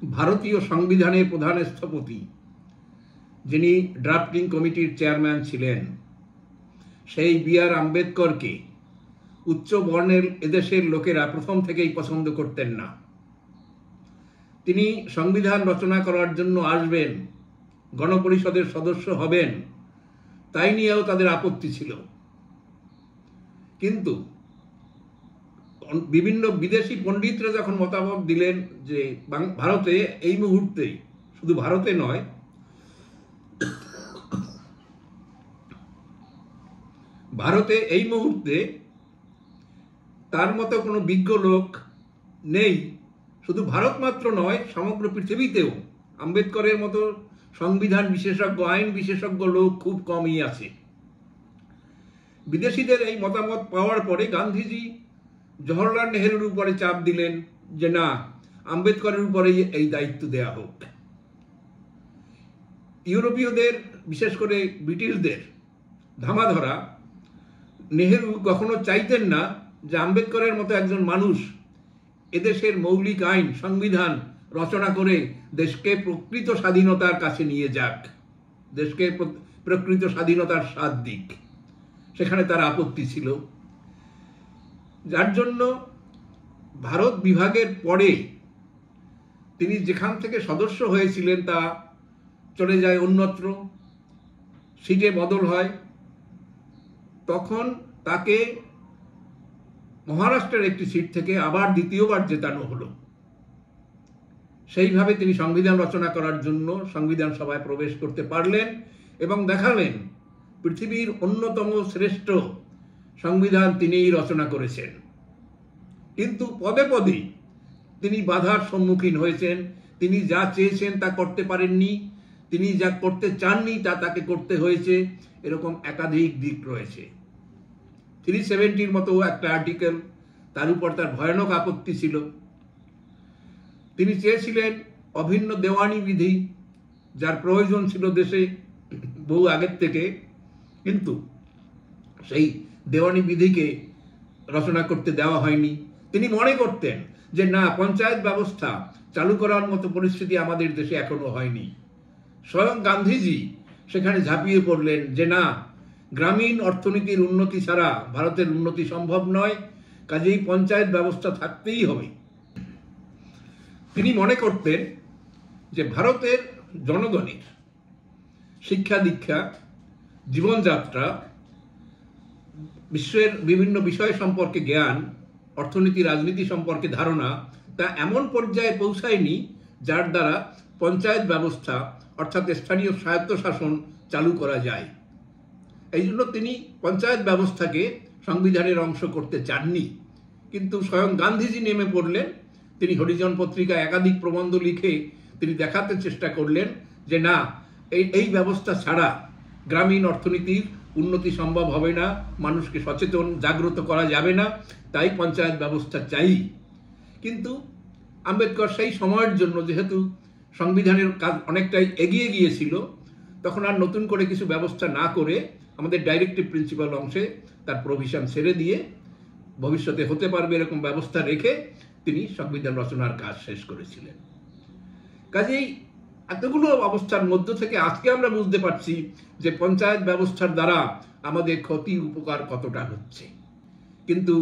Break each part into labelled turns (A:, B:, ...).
A: ভারতীয় সংবিধানের প্রধান স্থপতি, যিনি ড্রাফটিং কমিটির চেয়ারম্যান ছিলেন, সেই বি.আর. আম্বেদকরকে উচ্চ বর্ণের এদেশের লোকেরা প্রথম থেকেই পছন্দ করতেন না। তিনি সংবিধান রচনা করার জন্য আসবেন, গণপরিষদের সদস্য হবেন, তাই নিয়েও তাদের আপত্তি ছিল। কিন্তু বিভিন্ন বিদেশি পণ্ডিতরা যখন মতামত দিলেন যে ভারতে এই মুহূর্তে, শুধু ভারতে নয়, ভারতে এই মুহূর্তে তার মতো কোনো বিজ্ঞ লোক নেই, শুধু ভারত মাত্র নয়, সমগ্র পৃথিবীতেও আম্বেদকরের মতো সংবিধান বিশেষজ্ঞ, আইন বিশেষজ্ঞ লোক খুব কমই আছে। বিদেশিদের এই মতামত পাওয়ার পরে গান্ধীজি জওহরলাল নেহরুর উপরে চাপ দিলেন যে না, আম্বেদকরের উপরেই এই দায়িত্ব দেয়া হোক। ইউরোপীয়দের, বিশেষ করে ব্রিটিশদের ধামা ধরা, নেহেরু কখনো চাইতেন না যে আম্বেদকরের মতো একজন মানুষ এদেশের মৌলিক আইন, সংবিধান রচনা করে দেশকে প্রকৃত স্বাধীনতার কাছে নিয়ে যাক, দেশকে প্রকৃত স্বাধীনতার স্বাদ দিক। সেখানে তার আপত্তি ছিল, যার জন্য ভারত বিভাগের পরে তিনি যেখান থেকে সদস্য হয়েছিলেন তা চলে যায় অন্যত্র, সিটে বদল হয়। তখন তাকে মহারাষ্ট্রের একটি সিট থেকে আবার দ্বিতীয়বার জেতানো হলো। সেইভাবে তিনি সংবিধান রচনা করার জন্য সংবিধান সভায় প্রবেশ করতে পারলেন এবং দেখালেন পৃথিবীর অন্যতম শ্রেষ্ঠ সংবিধান তিনিই রচনা করেছেন। কিন্তু পদে পদে তিনি বাধার সম্মুখীন হয়েছেন। তিনি যা চেয়েছেন তা করতে পারেননি, তিনি যা করতে চাননি তা তাকে করতে হয়েছে। এরকম একাধিক দিক রয়েছে। 370 মতো একটা আর্টিকেল, তার উপর তার ভয়ানক আপত্তি ছিল। তিনি চেয়েছিলেন অভিন্ন দেওয়ানি বিধি, যার প্রয়োজন ছিল দেশে বহু আগের থেকে, কিন্তু সেই দেওয়ানি বিধিকে রচনা করতে দেওয়া হয়নি। তিনি মনে করতেন যে না, পঞ্চায়েত ব্যবস্থা চালু করার মতো পরিস্থিতি আমাদের দেশে এখনো হয়নি। স্বয়ং গান্ধীজি সেখানে ঝাঁপিয়ে পড়লেন যে না, গ্রামীণ অর্থনীতির উন্নতি ছাড়া ভারতের উন্নতি সম্ভব নয়, কাজেই পঞ্চায়েত ব্যবস্থা থাকতেই হবে। তিনি মনে করতেন যে ভারতের জনগণের শিক্ষা দীক্ষা, জীবনযাত্রা, বিশ্বের বিভিন্ন বিষয় সম্পর্কে জ্ঞান, অর্থনীতি রাজনীতি সম্পর্কে ধারণা, তা এমন পর্যায়ে পৌঁছায়নি যার দ্বারা পঞ্চায়েত ব্যবস্থা অর্থাৎ স্থানীয় স্বায়ত্তশাসন চালু করা যায়। এই জন্য তিনি পঞ্চায়েত ব্যবস্থাকে সংবিধানের অংশ করতে চাননি। কিন্তু স্বয়ং গান্ধীজি নেমে পড়লেন। তিনি হরিজন পত্রিকায় একাধিক প্রবন্ধ লিখে তিনি দেখাতে চেষ্টা করলেন যে না, এই ব্যবস্থা ছাড়া গ্রামীণ অর্থনীতির উন্নতি সম্ভব হবে না, মানুষকে সচেতন জাগ্রত করা যাবে না, তাই পঞ্চায়েত ব্যবস্থা চাই। কিন্তু আম্বেদকর সেই সময়ের জন্য, যেহেতু সংবিধানের কাজ অনেকটাই এগিয়ে গিয়েছিল, তখন আর নতুন করে কিছু ব্যবস্থা না করে আমাদের ডাইরেক্টিভ প্রিন্সিপাল অংশে তার প্রভিশন ছেড়ে দিয়ে ভবিষ্যতে হতে পারবে এরকম ব্যবস্থা রেখে তিনি সংবিধান রচনার কাজ শেষ করেছিলেন। কাজেই এতগুলো অবস্থার মধ্য থেকে আজকে আমরা বুঝতে পারছি যে পঞ্চায়েত ব্যবস্থার দ্বারা আমাদের ক্ষতি উপকার কতটা হচ্ছে, কিন্তু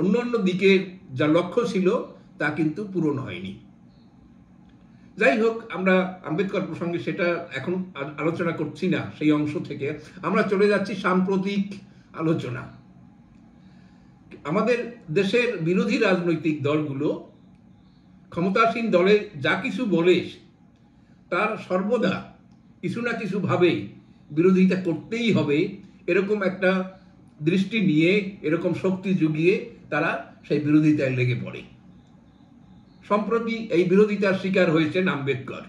A: অন্য অন্য দিকে যা লক্ষ্য ছিল তা কিন্তু পূরণ হয়নি। যাই হোক, আমরা আম্বেদকর প্রসঙ্গে সেটা এখন আলোচনা করছি না। সেই অংশ থেকে আমরা চলে যাচ্ছি সাম্প্রতিক আলোচনা। আমাদের দেশের বিরোধী রাজনৈতিক দলগুলো ক্ষমতাসীন দলে যা কিছু বলে তার সর্বদা কিছু না কিছু ভাবে বিরোধিতা করতেই হবে, এরকম একটা দৃষ্টি নিয়ে, এরকম শক্তি জুগিয়ে তারা সেই বিরোধিতায় লেগে পড়ে। সম্প্রতি এই বিরোধিতার শিকার হয়েছেন আম্বেদকর।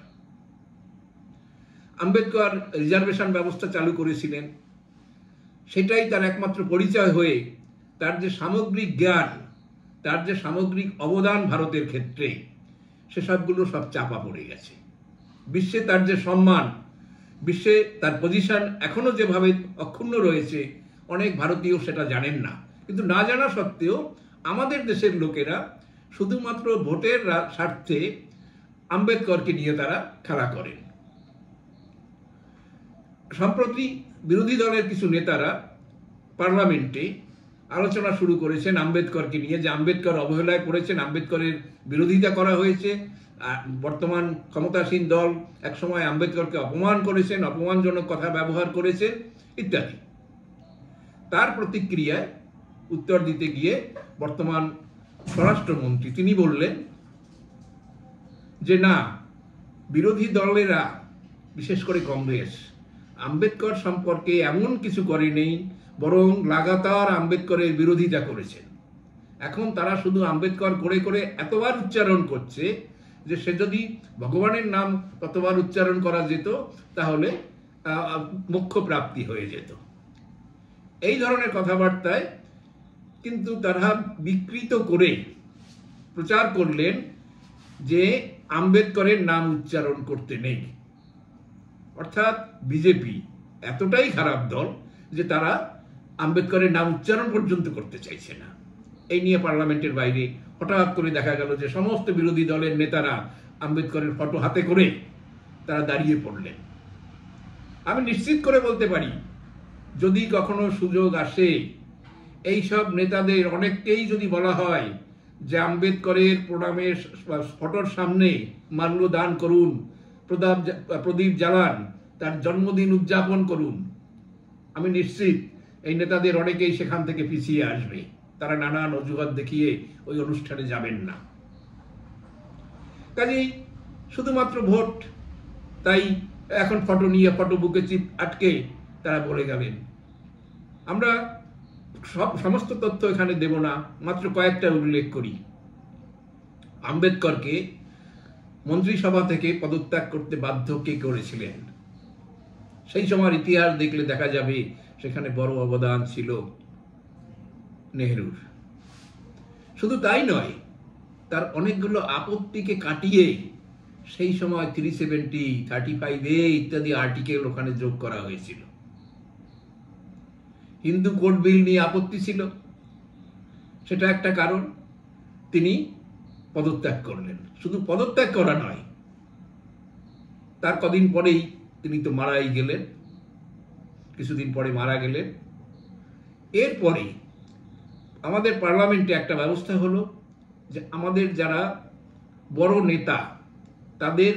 A: আম্বেদকর রিজার্ভেশন ব্যবস্থা চালু করেছিলেন, সেটাই তার একমাত্র পরিচয় হয়ে তার যে সামগ্রিক জ্ঞান, তার যে সামগ্রিক অবদান ভারতের ক্ষেত্রে, সেসবগুলো সব চাপা পড়ে গেছে। বিশ্বে তার যে সম্মান, বিশ্বে তার পজিশন এখনো যেভাবে অক্ষুণ্ণ রয়েছে, অনেক ভারতীয় সেটা জানেন না। কিন্তু না জানা সত্ত্বেও আমাদের দেশের লোকেরা শুধুমাত্র ভোটের স্বার্থে আম্বেদকরকে নিয়ে তারা খেলা করেন। সম্প্রতি বিরোধী দলের কিছু নেতারা পার্লামেন্টে আলোচনা শুরু করেছেন আম্বেদকরকে নিয়ে, যে আম্বেদকর অবহেলায় পড়েছেন, আম্বেদকরের বিরোধিতা করা হয়েছে, বর্তমান ক্ষমতাসীন দল একসময় আম্বেদকরকে অপমান করেছেন, অপমানজনক কথা ব্যবহার করেছেন ইত্যাদি। তার প্রতিক্রিয়ায় উত্তর দিতে গিয়ে বর্তমান স্বরাষ্ট্রমন্ত্রী তিনি বললেন যে না, বিরোধী দলেরা বিশেষ করে কংগ্রেস আম্বেদকর সম্পর্কে এমন কিছু করেনি, বরং লাগাতার আম্বেদকরের বিরোধিতা করেছেন। এখন তারা শুধু আম্বেদকর করে করে এতবার উচ্চারণ করছে যে সে যদি ভগবানের নাম ততবার উচ্চারণ করা যেত তাহলে মোক্ষ প্রাপ্তি হয়ে যেত। এই ধরনের কথাবার্তায় কিন্তু তারা বিকৃত করে প্রচার করলেন যে আম্বেদকরের নাম উচ্চারণ করতে নেই। অর্থাৎ বিজেপি এতটাই খারাপ দল যে তারা আম্বেদকরের নাম উচ্চারণ পর্যন্ত করতে চাইছে না। এই নিয়ে পার্লামেন্টের বাইরে হঠাৎ করে দেখা গেল যে সমস্ত বিরোধী দলের নেতারা আম্বেদকরের ফটো হাতে করে তারা দাঁড়িয়ে পড়লেন। আমি নিশ্চিত করে বলতে পারি, যদি কখনো সুযোগ আসে এই সব নেতাদের অনেককেই যদি বলা হয় যে আম্বেদকরের প্রণামের ফটোর সামনে মাল্য দান করুন, প্রদীপ জ্বালান, তার জন্মদিন উদযাপন করুন, আমি নিশ্চিত এই নেতাদের অনেকেই সেখান থেকে পিছিয়ে আসবে। তারা নানান অজুহাত দেখিয়ে ওই অনুষ্ঠানে যাবেন না। কাজেই শুধুমাত্র ভোট, তাই এখন ফটো নিয়ে ফটো বুকে চিপ আটকে তারা বলে গেলেন। আমরা সমস্ত তথ্য এখানে দেব না, মাত্র কয়েকটা উল্লেখ করি। আম্বেদকরকে মন্ত্রিসভা থেকে পদত্যাগ করতে বাধ্য কে করেছিলেন? সেই সময়ের ইতিহাস দেখলে দেখা যাবে সেখানে বড় অবদান ছিল নেহরুর। শুধু তাই নয়, তার অনেকগুলো আপত্তিকে কাটিয়ে সেই সময় 370, 35A ইত্যাদি আর্টিকেল ওখানে যোগ করা হয়েছিল। হিন্দু কোড বিল নিয়ে আপত্তি ছিল, সেটা একটা কারণ তিনি পদত্যাগ করলেন। শুধু পদত্যাগ করা নয়, তার কদিন পরেই তিনি তো মারাই গেলেন, কিছুদিন পরে মারা গেলেন। এরপরে আমাদের পার্লামেন্টে একটা ব্যবস্থা হলো যে আমাদের যারা বড় নেতা তাদের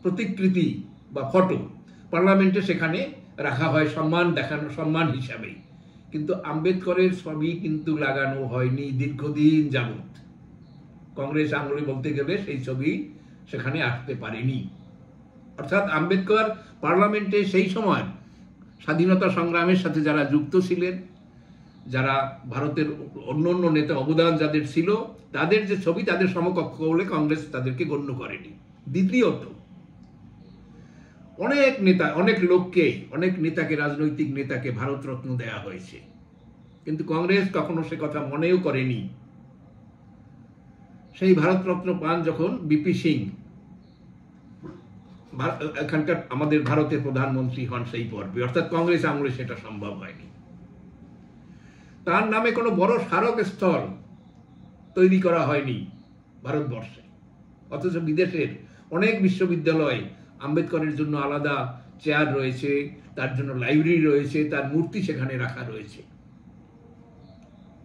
A: প্রতিকৃতি বা ফটো পার্লামেন্টে সেখানে রাখা হয় সম্মান হিসাবে। কিন্তু আম্বেদকরের ছবি কিন্তু লাগানো হয়নি দীর্ঘদিন যাবৎ। কংগ্রেস আমলে বলতে গেলে সেই ছবি সেখানে আসতে পারেনি। অর্থাৎ আম্বেদকর পার্লামেন্টে সেই সময় স্বাধীনতা সংগ্রামের সাথে যারা যুক্ত ছিলেন, যারা ভারতের অন্য অন্য নেতা অবদান যাদের ছিল, তাদের যে ছবি তাদের সমকক্ষ বলে কংগ্রেস তাদেরকে গণ্য করেনি। দ্বিতীয়ত, অনেক নেতাকে রাজনৈতিক নেতাকে ভারতরত্ন দেয়া হয়েছে, কিন্তু কংগ্রেস কখনো সে কথা মনেও করেনি। সেই ভারতরত্ন পান যখন বিপি সিং এখানকার আমাদের ভারতের প্রধানমন্ত্রী হন সেই পর্বে, অর্থাৎ কংগ্রেস আমলে সেটা সম্ভব হয়নি। তার নামে কোনো বড় স্মারক স্থল তৈরি করা হয়নি ভারতবর্ষে, অথচ বিদেশের অনেক বিশ্ববিদ্যালয় আম্বেদকরের জন্য আলাদা চেয়ার রয়েছে, তার জন্য লাইব্রেরি রয়েছে, তার মূর্তি সেখানে রাখা রয়েছে।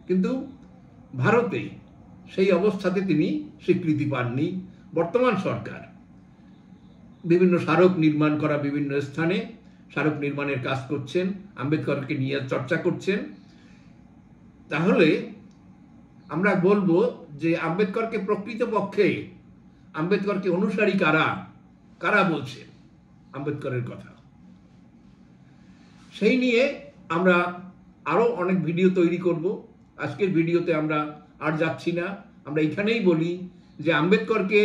A: কিন্তু ভারতে সেই অবস্থাতে তিনি স্বীকৃতি পাননি। বর্তমান সরকার বিভিন্ন স্মারক নির্মাণ করা, বিভিন্ন স্থানে স্মারক নির্মাণের কাজ করছেন, আম্বেদকরকে নিয়ে চর্চা করছেন। তাহলে আমরা বলবো যে আম্বেদকরকে প্রকৃতপক্ষে আম্বেদকরকে অনুসারী কারা বলছে আম্বেদকরের কথা, সেই নিয়ে আমরা আরো অনেক ভিডিও তৈরি করব। আজকের ভিডিওতে আমরা আর যাচ্ছি না, আমরা এখানেই বলি যে আম্বেদকরকে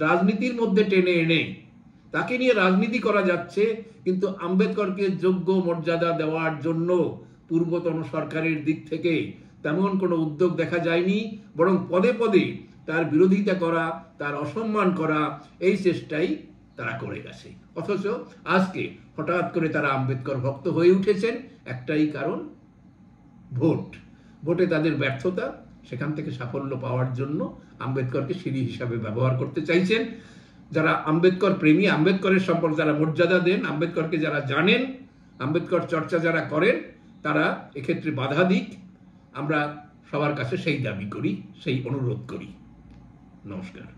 A: রাজনীতির মধ্যে টেনে এনে তাকে নিয়ে রাজনীতি করা যাচ্ছে, কিন্তু আম্বেদকরকে যোগ্য মর্যাদা দেওয়ার জন্য পূর্বতন সরকারের দিক থেকে তেমন কোনো উদ্যোগ দেখা যায়নি, বরং পদে পদে তার বিরোধিতা করা, তার অসম্মান করা, এই চেষ্টাই তারা করে গেছে। অথচ আজকে হঠাৎ করে তারা আম্বেদকর ভক্ত হয়ে উঠেছেন, একটাই কারণ, ভোটে তাদের ব্যর্থতা। সেখান থেকে সাফল্য পাওয়ার জন্য আম্বেদকরকে সিঁড়ি হিসাবে ব্যবহার করতে চাইছেন। যারা আম্বেদকর প্রেমী, আম্বেদকরের সম্পর্কে যারা মর্যাদা দেন, আম্বেদকরকে যারা জানেন, আম্বেদকর চর্চা যারা করেন, তারা এক্ষেত্রে বাধা দিক। আমরা সবার কাছে সেই দাবি করি, সেই অনুরোধ করি। নমস্কার।